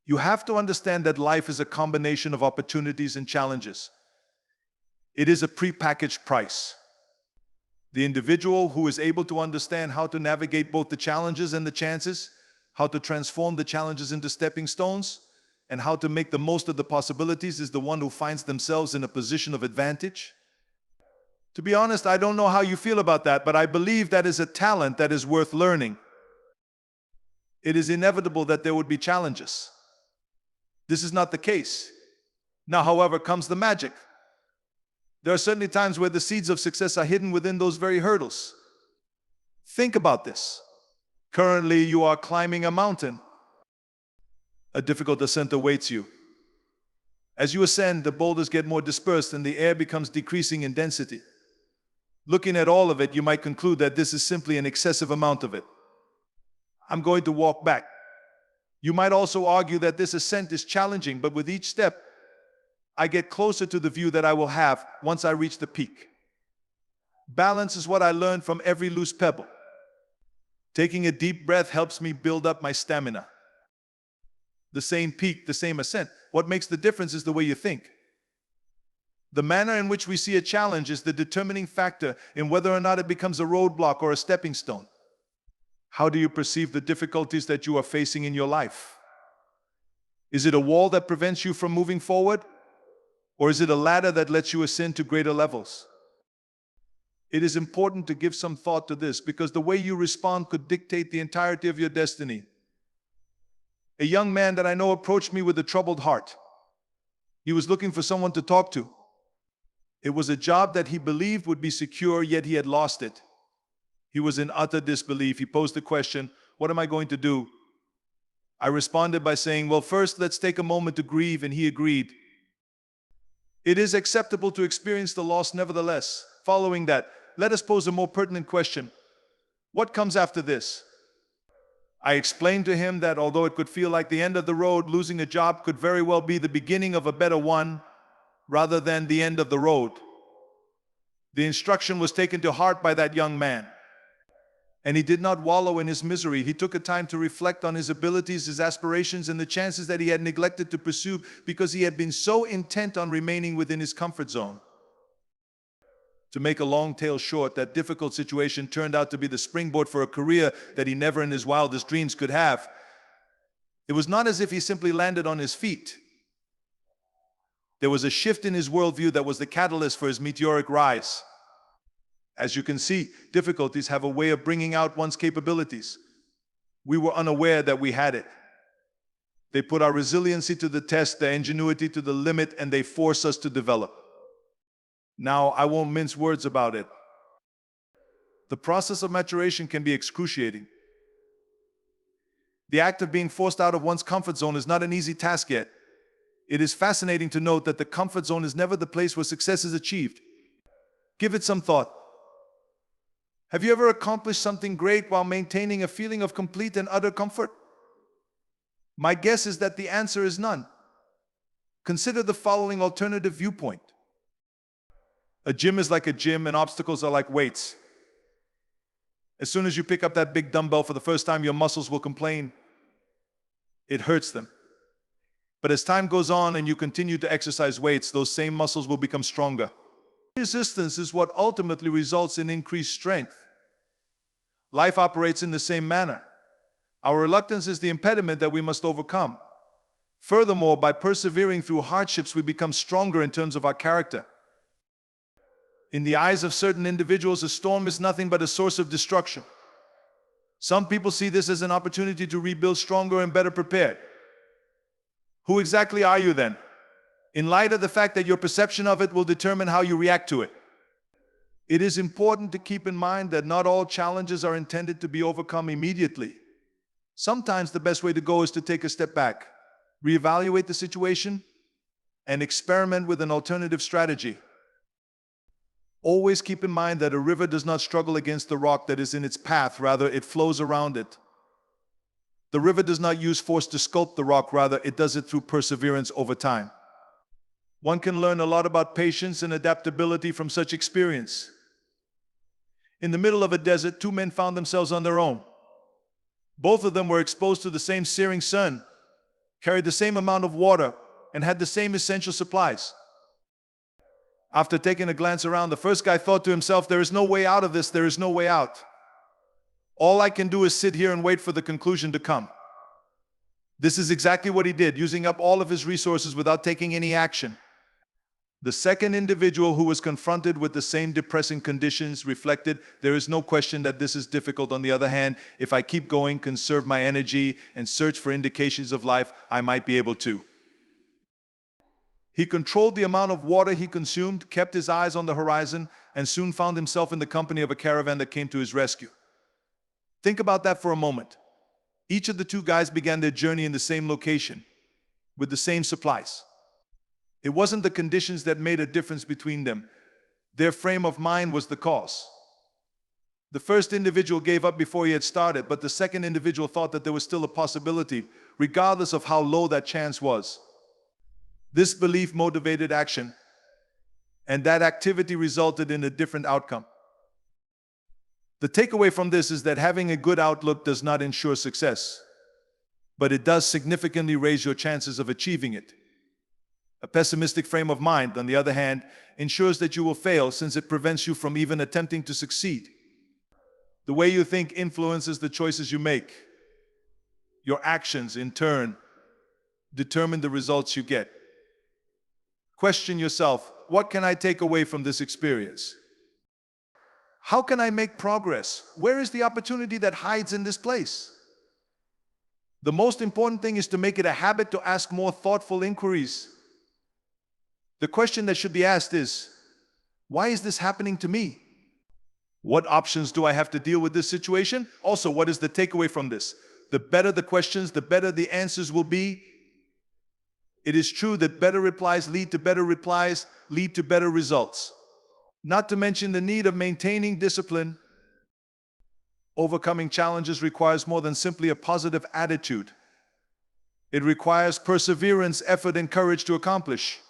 You have to understand that life is a combination of opportunities and challenges. It is a prepackaged price. The individual who is able to understand how to navigate both the challenges and the chances, how to transform the challenges into stepping stones, and how to make the most of the possibilities is the one who finds themselves in a position of advantage. To be honest, I don't know how you feel about that, but I believe that is a talent that is worth learning. It is inevitable that there would be challenges. This is not the case. Now, however, comes the magic. There are certainly times where the seeds of success are hidden within those very hurdles. Think about this. Currently, you are climbing a mountain. A difficult ascent awaits you. As you ascend, the boulders get more dispersed and the air becomes decreasing in density. Looking at all of it, you might conclude that this is simply an excessive amount of it. I'm going to walk back. You might also argue that this ascent is challenging, but with each step, I get closer to the view that I will have once I reach the peak. Balance is what I learned from every loose pebble. Taking a deep breath helps me build up my stamina. The same peak, the same ascent. What makes the difference is the way you think. The manner in which we see a challenge is the determining factor in whether or not it becomes a roadblock or a stepping stone. How do you perceive the difficulties that you are facing in your life? Is it a wall that prevents you from moving forward? Or is it a ladder that lets you ascend to greater levels? It is important to give some thought to this because the way you respond could dictate the entirety of your destiny. A young man that I know approached me with a troubled heart. He was looking for someone to talk to. It was a job that he believed would be secure, yet he had lost it. He was in utter disbelief. He posed the question, "What am I going to do?" I responded by saying, "Well, first, let's take a moment to grieve," and he agreed. It is acceptable to experience the loss nevertheless. Following that, let us pose a more pertinent question. What comes after this? I explained to him that although it could feel like the end of the road, losing a job could very well be the beginning of a better one, rather than the end of the road. The instruction was taken to heart by that young man. And he did not wallow in his misery. He took a time to reflect on his abilities, his aspirations, and the chances that he had neglected to pursue because he had been so intent on remaining within his comfort zone. To make a long tale short, that difficult situation turned out to be the springboard for a career that he never in his wildest dreams could have. It was not as if he simply landed on his feet. There was a shift in his worldview that was the catalyst for his meteoric rise. As you can see, difficulties have a way of bringing out one's capabilities. We were unaware that we had it. They put our resiliency to the test, their ingenuity to the limit, and they force us to develop. Now, I won't mince words about it. The process of maturation can be excruciating. The act of being forced out of one's comfort zone is not an easy task yet. It is fascinating to note that the comfort zone is never the place where success is achieved. Give it some thought. Have you ever accomplished something great while maintaining a feeling of complete and utter comfort? My guess is that the answer is none. Consider the following alternative viewpoint. A gym is like a gym and obstacles are like weights. As soon as you pick up that big dumbbell for the first time, your muscles will complain. It hurts them. But as time goes on and you continue to exercise weights, those same muscles will become stronger. Resistance is what ultimately results in increased strength. Life operates in the same manner. Our reluctance is the impediment that we must overcome. Furthermore, by persevering through hardships, we become stronger in terms of our character. In the eyes of certain individuals, a storm is nothing but a source of destruction. Some people see this as an opportunity to rebuild stronger and better prepared. Who exactly are you then? In light of the fact that your perception of it will determine how you react to it. It is important to keep in mind that not all challenges are intended to be overcome immediately. Sometimes the best way to go is to take a step back, reevaluate the situation, and experiment with an alternative strategy. Always keep in mind that a river does not struggle against the rock that is in its path, rather it flows around it. The river does not use force to sculpt the rock, rather it does it through perseverance over time. One can learn a lot about patience and adaptability from such experience. In the middle of a desert, two men found themselves on their own. Both of them were exposed to the same searing sun. carried the same amount of water, and had the same essential supplies. After taking a glance around, the first guy thought to himself, there is no way out of this, there is no way out. All I can do is sit here and wait for the conclusion to come. This is exactly what he did, using up all of his resources without taking any action. The second individual, who was confronted with the same depressing conditions, reflected, there is no question that this is difficult. On the other hand, if I keep going, conserve my energy, and search for indications of life, I might be able to. He controlled the amount of water he consumed, kept his eyes on the horizon, and soon found himself in the company of a caravan that came to his rescue. Think about that for a moment. Each of the two guys began their journey in the same location, with the same supplies. It wasn't the conditions that made a difference between them. Their frame of mind was the cause. The first individual gave up before he had started, but the second individual thought that there was still a possibility, regardless of how low that chance was. This belief motivated action, and that activity resulted in a different outcome. The takeaway from this is that having a good outlook does not ensure success, but it does significantly raise your chances of achieving it. A pessimistic frame of mind, on the other hand, ensures that you will fail, since it prevents you from even attempting to succeed. The way you think influences the choices you make. Your actions, in turn, determine the results you get. Question yourself, what can I take away from this experience? How can I make progress? Where is the opportunity that hides in this place? The most important thing is to make it a habit to ask more thoughtful inquiries. The question that should be asked is, why is this happening to me? What options do I have to deal with this situation? Also, what is the takeaway from this? The better the questions, the better the answers will be. It is true that better replies lead to better results. Not to mention the need of maintaining discipline. Overcoming challenges requires more than simply a positive attitude. It requires perseverance, effort, and courage to accomplish.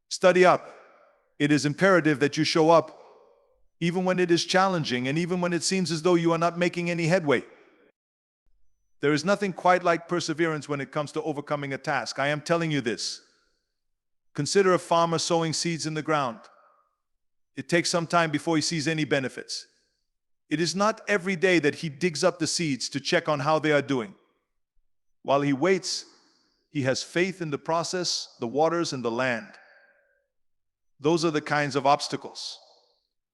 Study up. It is imperative that you show up, even when it is challenging and even when it seems as though you are not making any headway. There is nothing quite like perseverance when it comes to overcoming a task. I am telling you this. Consider a farmer sowing seeds in the ground. It takes some time before he sees any benefits. It is not every day that he digs up the seeds to check on how they are doing. While he waits, he has faith in the process, the waters, and the land. Those are the kinds of obstacles.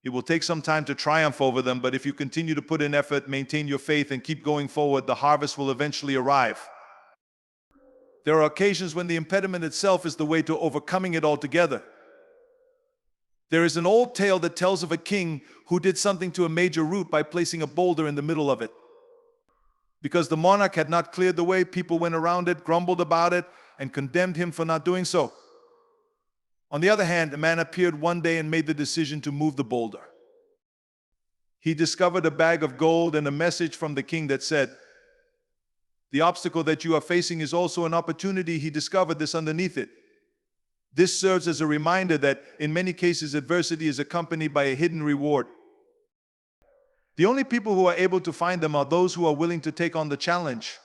It will take some time to triumph over them, but if you continue to put in effort, maintain your faith, and keep going forward, the harvest will eventually arrive. There are occasions when the impediment itself is the way to overcoming it altogether. There is an old tale that tells of a king who did something to a major route by placing a boulder in the middle of it. Because the monarch had not cleared the way, people went around it, grumbled about it, and condemned him for not doing so. On the other hand, a man appeared one day and made the decision to move the boulder. He discovered a bag of gold and a message from the king that said, "The obstacle that you are facing is also an opportunity." He discovered this underneath it. This serves as a reminder that, in many cases, adversity is accompanied by a hidden reward. The only people who are able to find them are those who are willing to take on the challenge.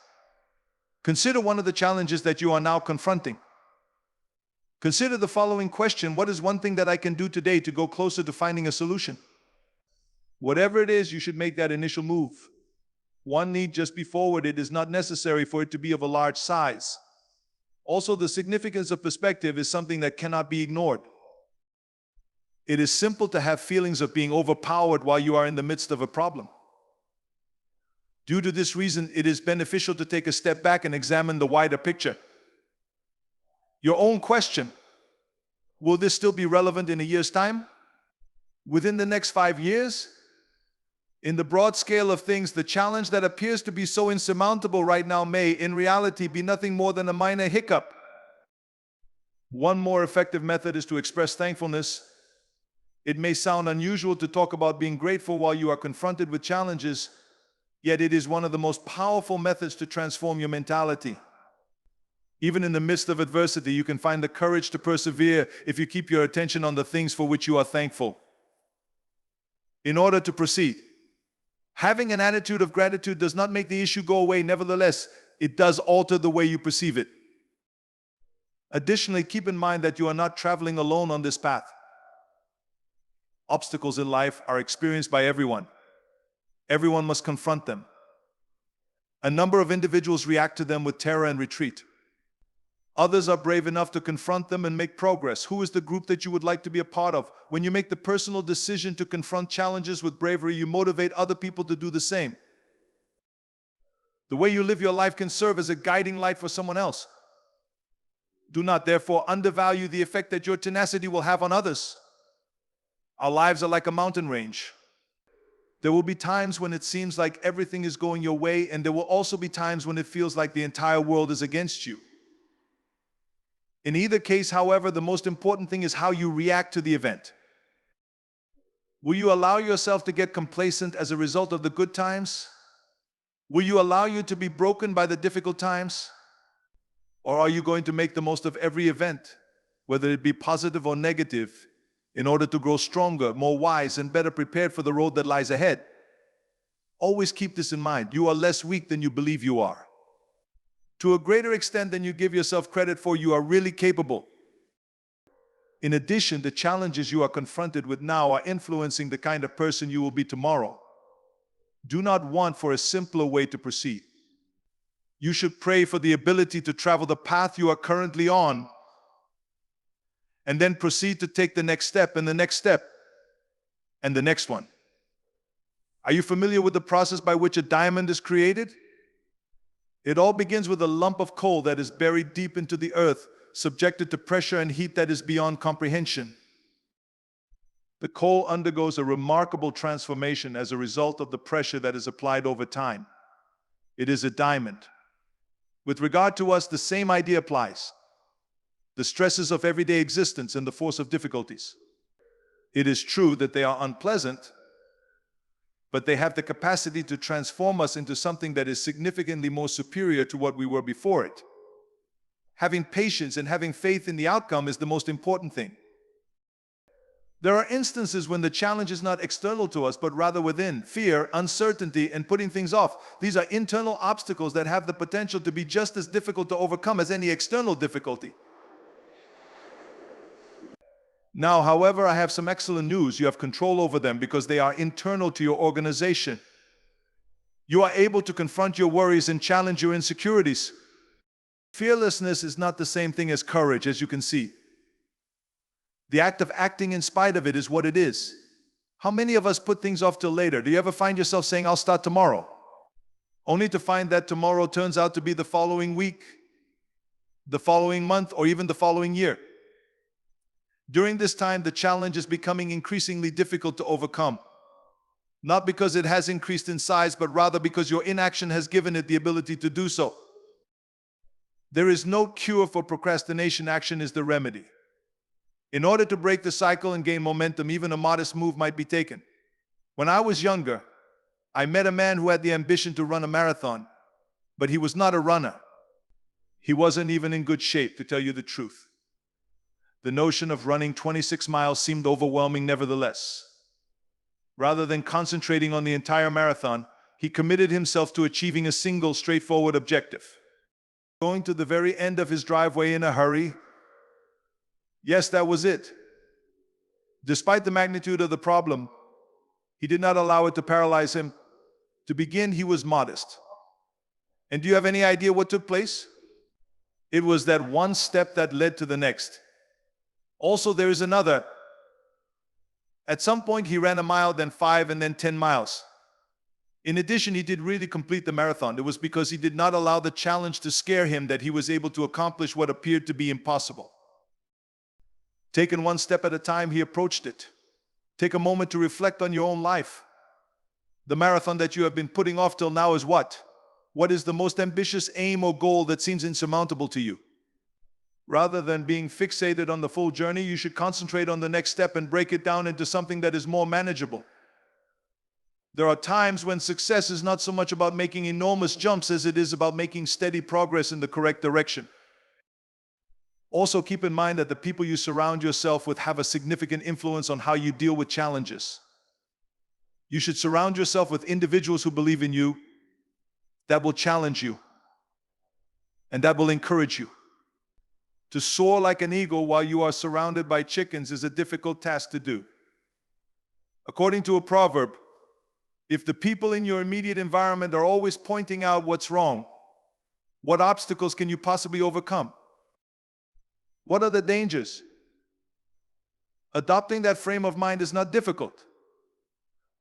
Consider one of the challenges that you are now confronting. Consider the following question: what is one thing that I can do today to go closer to finding a solution? Whatever it is, you should make that initial move. One need just be forward. It is not necessary for it to be of a large size. Also, the significance of perspective is something that cannot be ignored. It is simple to have feelings of being overpowered while you are in the midst of a problem. Due to this reason, it is beneficial to take a step back and examine the wider picture. Your own question: will this still be relevant in a year's time? Within the next 5 years? In the broad scale of things, the challenge that appears to be so insurmountable right now may, in reality, be nothing more than a minor hiccup. One more effective method is to express thankfulness. It may sound unusual to talk about being grateful while you are confronted with challenges, yet it is one of the most powerful methods to transform your mentality. Even in the midst of adversity, you can find the courage to persevere if you keep your attention on the things for which you are thankful. In order to proceed, having an attitude of gratitude does not make the issue go away. Nevertheless, it does alter the way you perceive it. Additionally, keep in mind that you are not traveling alone on this path. Obstacles in life are experienced by everyone. Everyone must confront them. A number of individuals react to them with terror and retreat. Others are brave enough to confront them and make progress. Who is the group that you would like to be a part of? When you make the personal decision to confront challenges with bravery, you motivate other people to do the same. The way you live your life can serve as a guiding light for someone else. Do not, therefore, undervalue the effect that your tenacity will have on others. Our lives are like a mountain range. There will be times when it seems like everything is going your way, and there will also be times when it feels like the entire world is against you. In either case, however, the most important thing is how you react to the event. Will you allow yourself to get complacent as a result of the good times? Will you allow you to be broken by the difficult times? Or are you going to make the most of every event, whether it be positive or negative, in order to grow stronger, more wise, and better prepared for the road that lies ahead? Always keep this in mind. You are less weak than you believe you are. To a greater extent than you give yourself credit for, you are really capable. In addition, the challenges you are confronted with now are influencing the kind of person you will be tomorrow. Do not want for a simpler way to proceed. You should pray for the ability to travel the path you are currently on, and then proceed to take the next step, and the next step, and the next one. Are you familiar with the process by which a diamond is created? It all begins with a lump of coal that is buried deep into the earth, subjected to pressure and heat that is beyond comprehension. The coal undergoes a remarkable transformation as a result of the pressure that is applied over time. It is a diamond. With regard to us, the same idea applies. The stresses of everyday existence and the force of difficulties. It is true that they are unpleasant, but they have the capacity to transform us into something that is significantly more superior to what we were before it. Having patience and having faith in the outcome is the most important thing. There are instances when the challenge is not external to us, but rather within: fear, uncertainty, and putting things off. These are internal obstacles that have the potential to be just as difficult to overcome as any external difficulty. Now, however, I have some excellent news. You have control over them because they are internal to your organization. You are able to confront your worries and challenge your insecurities. Fearlessness is not the same thing as courage, as you can see. The act of acting in spite of it is what it is. How many of us put things off till later? Do you ever find yourself saying, "I'll start tomorrow," only to find that tomorrow turns out to be the following week, the following month, or even the following year? During this time, the challenge is becoming increasingly difficult to overcome. Not because it has increased in size, but rather because your inaction has given it the ability to do so. There is no cure for procrastination. Action is the remedy. In order to break the cycle and gain momentum, even a modest move might be taken. When I was younger, I met a man who had the ambition to run a marathon, but he was not a runner. He wasn't even in good shape, to tell you the truth. The notion of running 26 miles seemed overwhelming nevertheless. Rather than concentrating on the entire marathon, he committed himself to achieving a single straightforward objective. Going to the very end of his driveway in a hurry. Yes, that was it. Despite the magnitude of the problem, he did not allow it to paralyze him. To begin, he was modest. And do you have any idea what took place? It was that one step that led to the next. Also, there is another. At some point, he ran a mile, then 5, and then 10 miles. In addition, he did really complete the marathon. It was because he did not allow the challenge to scare him that he was able to accomplish what appeared to be impossible. Taken one step at a time, he approached it. Take a moment to reflect on your own life. The marathon that you have been putting off till now is what? What is the most ambitious aim or goal that seems insurmountable to you? Rather than being fixated on the full journey, you should concentrate on the next step and break it down into something that is more manageable. There are times when success is not so much about making enormous jumps as it is about making steady progress in the correct direction. Also, keep in mind that the people you surround yourself with have a significant influence on how you deal with challenges. You should surround yourself with individuals who believe in you, that will challenge you, and that will encourage you. To soar like an eagle while you are surrounded by chickens is a difficult task to do. According to a proverb, if the people in your immediate environment are always pointing out what's wrong, what obstacles can you possibly overcome? What are the dangers? Adopting that frame of mind is not difficult.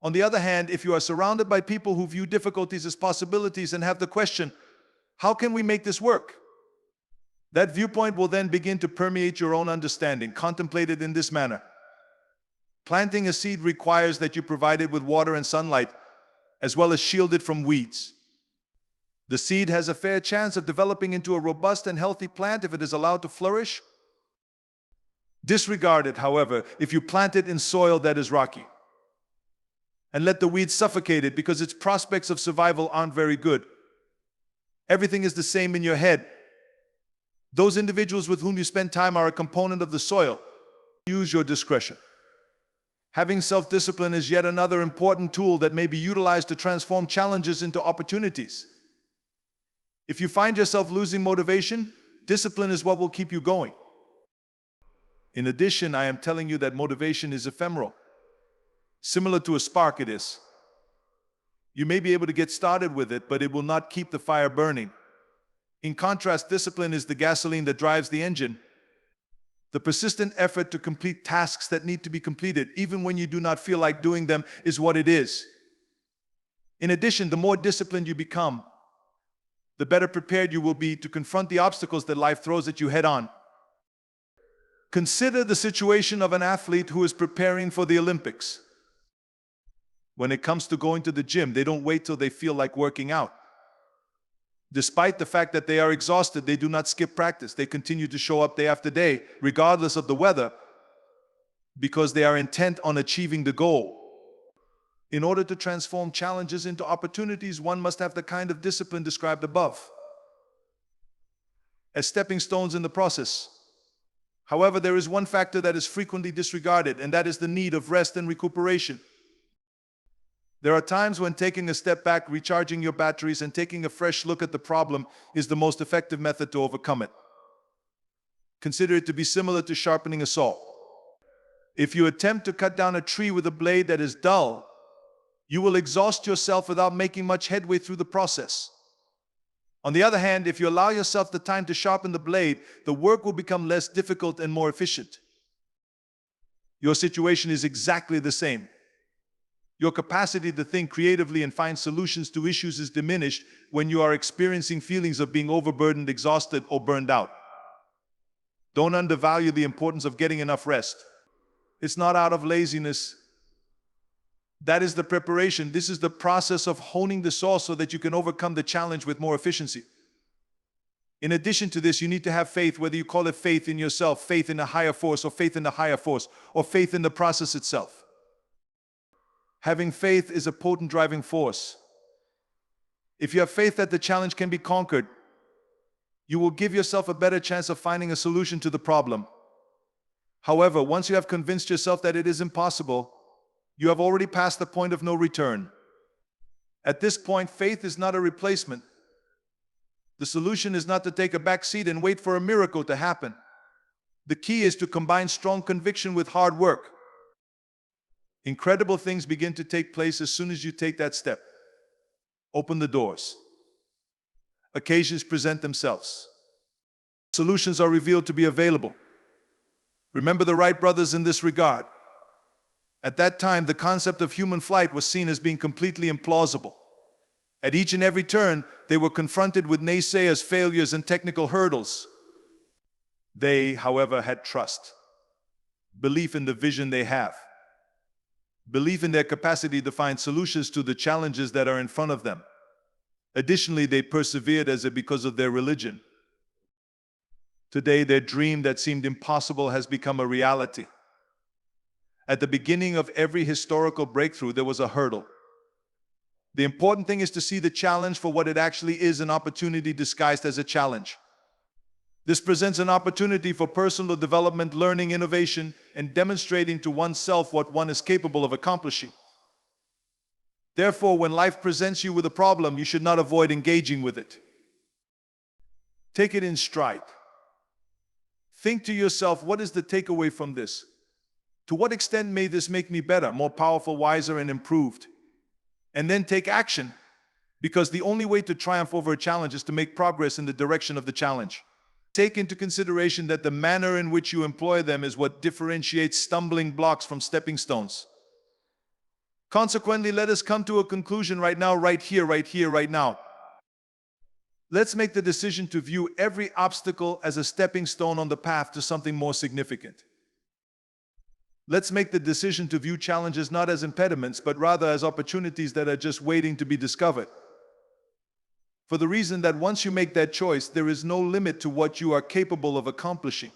On the other hand, if you are surrounded by people who view difficulties as possibilities and have the question, how can we make this work? That viewpoint will then begin to permeate your own understanding, contemplated in this manner. Planting a seed requires that you provide it with water and sunlight, as well as shield it from weeds. The seed has a fair chance of developing into a robust and healthy plant if it is allowed to flourish. Disregard it, however, if you plant it in soil that is rocky. And let the weeds suffocate it because its prospects of survival aren't very good. Everything is the same in your head. Those individuals with whom you spend time are a component of the soil. Use your discretion. Having self-discipline is yet another important tool that may be utilized to transform challenges into opportunities. If you find yourself losing motivation, discipline is what will keep you going. In addition, I am telling you that motivation is ephemeral. Similar to a spark it is. You may be able to get started with it, but it will not keep the fire burning. In contrast, discipline is the gasoline that drives the engine. The persistent effort to complete tasks that need to be completed, even when you do not feel like doing them, is what it is. In addition, the more disciplined you become, the better prepared you will be to confront the obstacles that life throws at you head on. Consider the situation of an athlete who is preparing for the Olympics. When it comes to going to the gym, they don't wait till they feel like working out. Despite the fact that they are exhausted, they do not skip practice. They continue to show up day after day, regardless of the weather, because they are intent on achieving the goal. In order to transform challenges into opportunities, one must have the kind of discipline described above, as stepping stones in the process. However, there is one factor that is frequently disregarded, and that is the need of rest and recuperation. There are times when taking a step back, recharging your batteries, and taking a fresh look at the problem is the most effective method to overcome it. Consider it to be similar to sharpening a saw. If you attempt to cut down a tree with a blade that is dull, you will exhaust yourself without making much headway through the process. On the other hand, if you allow yourself the time to sharpen the blade, the work will become less difficult and more efficient. Your situation is exactly the same. Your capacity to think creatively and find solutions to issues is diminished when you are experiencing feelings of being overburdened, exhausted, or burned out. Don't undervalue the importance of getting enough rest. It's not out of laziness. That is the preparation. This is the process of honing the saw so that you can overcome the challenge with more efficiency. In addition to this, you need to have faith, whether you call it faith in yourself, faith in a higher force, or faith in the higher force, or faith in the process itself. Having faith is a potent driving force. If you have faith that the challenge can be conquered, you will give yourself a better chance of finding a solution to the problem. However, once you have convinced yourself that it is impossible, you have already passed the point of no return. At this point, faith is not a replacement. The solution is not to take a back seat and wait for a miracle to happen. The key is to combine strong conviction with hard work. Incredible things begin to take place as soon as you take that step. Open the doors. Occasions present themselves. Solutions are revealed to be available. Remember the Wright brothers in this regard. At that time, the concept of human flight was seen as being completely implausible. At each and every turn, they were confronted with naysayers, failures, and technical hurdles. They, however, had trust, belief in the vision they have, belief in their capacity to find solutions to the challenges that are in front of them. Additionally, they persevered because of their religion. Today, their dream that seemed impossible has become a reality. At the beginning of every historical breakthrough, there was a hurdle. The important thing is to see the challenge for what it actually is, an opportunity disguised as a challenge. This presents an opportunity for personal development, learning, innovation, and demonstrating to oneself what one is capable of accomplishing. Therefore, when life presents you with a problem, you should not avoid engaging with it. Take it in stride. Think to yourself, what is the takeaway from this? To what extent may this make me better, more powerful, wiser, and improved? And then take action, because the only way to triumph over a challenge is to make progress in the direction of the challenge. Take into consideration that the manner in which you employ them is what differentiates stumbling blocks from stepping stones. Consequently, let us come to a conclusion right now, right here, right now. Let's make the decision to view every obstacle as a stepping stone on the path to something more significant. Let's make the decision to view challenges not as impediments, but rather as opportunities that are just waiting to be discovered. For the reason that once you make that choice, there is no limit to what you are capable of accomplishing.